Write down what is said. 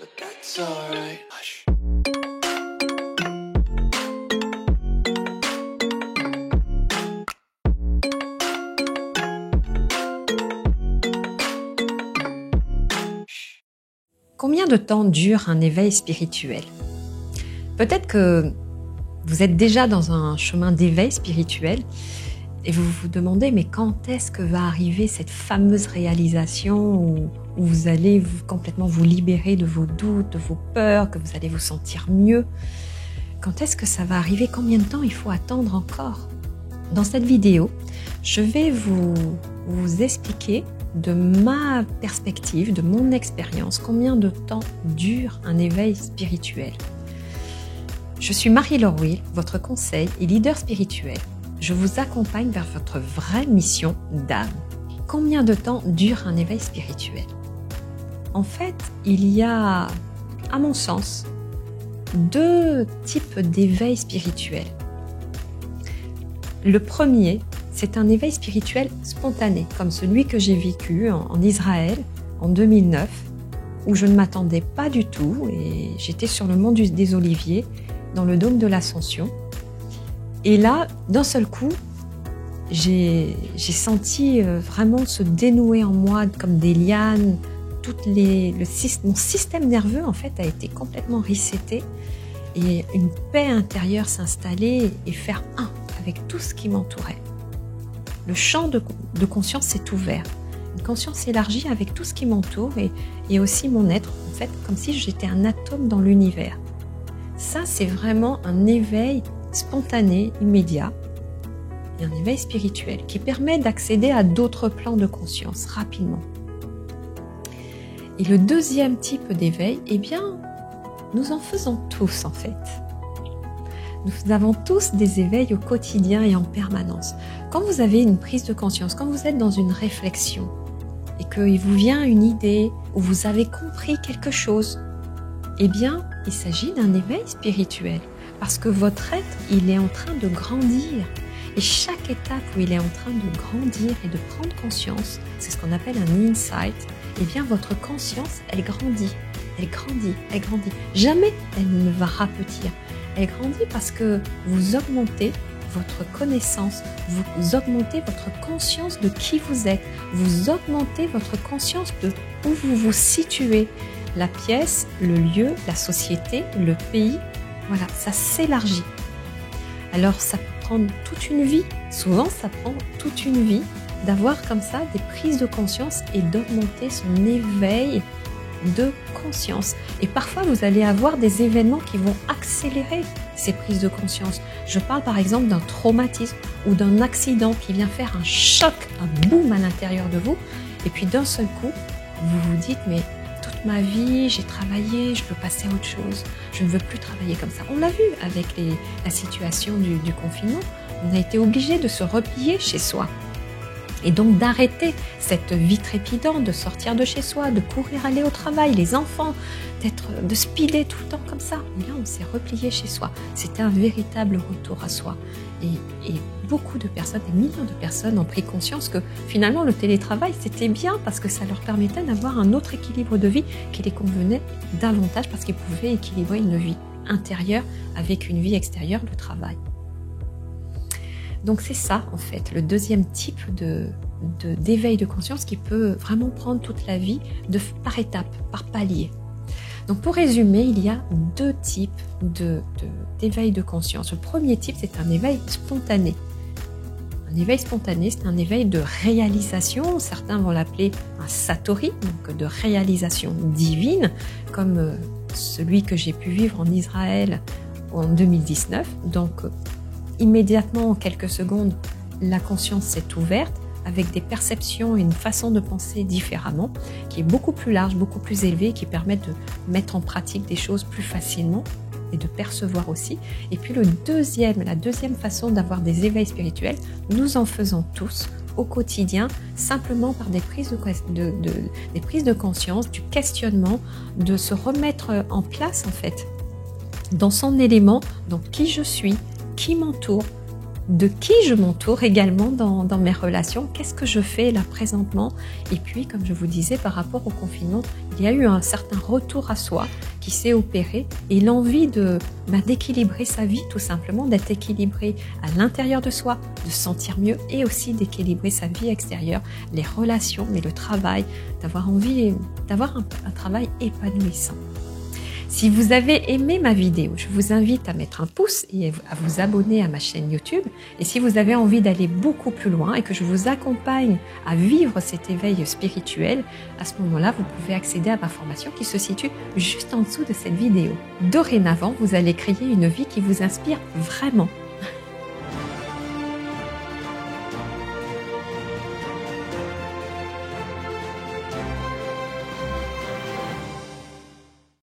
but that's alright. Hush. Combien de temps dure un éveil spirituel? Peut-être que vous êtes déjà dans un chemin d'éveil spirituel et vous vous demandez mais quand est-ce que va arriver cette fameuse réalisation où vous allez complètement vous libérer de vos doutes, de vos peurs, que vous allez vous sentir mieux? Quand est-ce que ça va arriver? Combien de temps il faut attendre encore? Dans cette vidéo, je vais vous expliquer de ma perspective, de mon expérience, combien de temps dure un éveil spirituel. Je suis Marie-Laure Will, votre conseil et leader spirituel. Je vous accompagne vers votre vraie mission d'âme. Combien de temps dure un éveil spirituel? En fait, il y a, à mon sens, deux types d'éveil spirituel. Le premier, c'est un éveil spirituel spontané, comme celui que j'ai vécu en Israël en 2009, où je ne m'attendais pas du tout, et j'étais sur le mont des Oliviers, dans le dôme de l'Ascension. Et là, d'un seul coup, j'ai senti vraiment se dénouer en moi comme des lianes. Mon système nerveux, en fait, a été complètement reseté, et une paix intérieure s'installer et faire un avec tout ce qui m'entourait. Le champ de conscience s'est ouvert. Une conscience élargie avec tout ce qui m'entoure et aussi mon être, en fait, comme si j'étais un atome dans l'univers. Ça, c'est vraiment un éveil spontané, immédiat, et un éveil spirituel qui permet d'accéder à d'autres plans de conscience rapidement. Et le deuxième type d'éveil, eh bien, nous en faisons tous, en fait. Nous avons tous des éveils au quotidien et en permanence. Quand vous avez une prise de conscience, quand vous êtes dans une réflexion et qu'il vous vient une idée ou vous avez compris quelque chose, eh bien, il s'agit d'un éveil spirituel parce que votre être, il est en train de grandir. Et chaque étape où il est en train de grandir et de prendre conscience, c'est ce qu'on appelle un insight, eh bien, votre conscience, elle grandit, elle grandit, elle grandit. Jamais elle ne va rapetir. Elle grandit parce que vous augmentez votre connaissance, vous augmentez votre conscience de qui vous êtes, vous augmentez votre conscience de où vous vous situez, la pièce, le lieu, la société, le pays, voilà, ça s'élargit. Alors ça peut prendre toute une vie, souvent ça prend toute une vie d'avoir comme ça des prises de conscience et d'augmenter son éveil de conscience. Et parfois, vous allez avoir des événements qui vont accélérer ces prises de conscience. Je parle par exemple d'un traumatisme ou d'un accident qui vient faire un choc, un boom à l'intérieur de vous. Et puis d'un seul coup, vous vous dites, mais toute ma vie, j'ai travaillé, je veux passer à autre chose. Je ne veux plus travailler comme ça. On l'a vu avec la situation du confinement. On a été obligé de se replier chez soi. Et donc d'arrêter cette vie trépidante, de sortir de chez soi, de courir aller au travail, les enfants, de speeder tout le temps comme ça. Et là, on s'est replié chez soi. C'était un véritable retour à soi. Et beaucoup de personnes, des millions de personnes ont pris conscience que finalement le télétravail, c'était bien parce que ça leur permettait d'avoir un autre équilibre de vie qui les convenait davantage parce qu'ils pouvaient équilibrer une vie intérieure avec une vie extérieure, le travail. Donc c'est ça, en fait, le deuxième type d'éveil de conscience qui peut vraiment prendre toute la vie par étapes, par paliers. Donc pour résumer, il y a deux types d'éveil de conscience. Le premier type, c'est un éveil spontané. Un éveil spontané, c'est un éveil de réalisation. Certains vont l'appeler un satori, donc de réalisation divine, comme celui que j'ai pu vivre en Israël en 2019. Donc immédiatement, en quelques secondes, la conscience s'est ouverte avec des perceptions et une façon de penser différemment, qui est beaucoup plus large, beaucoup plus élevée, qui permet de mettre en pratique des choses plus facilement et de percevoir aussi. Et puis la deuxième façon d'avoir des éveils spirituels, nous en faisons tous au quotidien, simplement par des prises de conscience, du questionnement, de se remettre en place en fait, dans son élément, donc qui je suis, qui m'entoure, de qui je m'entoure également dans mes relations, qu'est-ce que je fais là présentement. Et puis, comme je vous disais, par rapport au confinement, il y a eu un certain retour à soi qui s'est opéré et l'envie d'équilibrer sa vie, tout simplement, d'être équilibré à l'intérieur de soi, de se sentir mieux et aussi d'équilibrer sa vie extérieure, les relations, mais le travail, d'avoir envie d'avoir un travail épanouissant. Si vous avez aimé ma vidéo, je vous invite à mettre un pouce et à vous abonner à ma chaîne YouTube. Et si vous avez envie d'aller beaucoup plus loin et que je vous accompagne à vivre cet éveil spirituel, à ce moment-là, vous pouvez accéder à ma formation qui se situe juste en dessous de cette vidéo. Dorénavant, vous allez créer une vie qui vous inspire vraiment.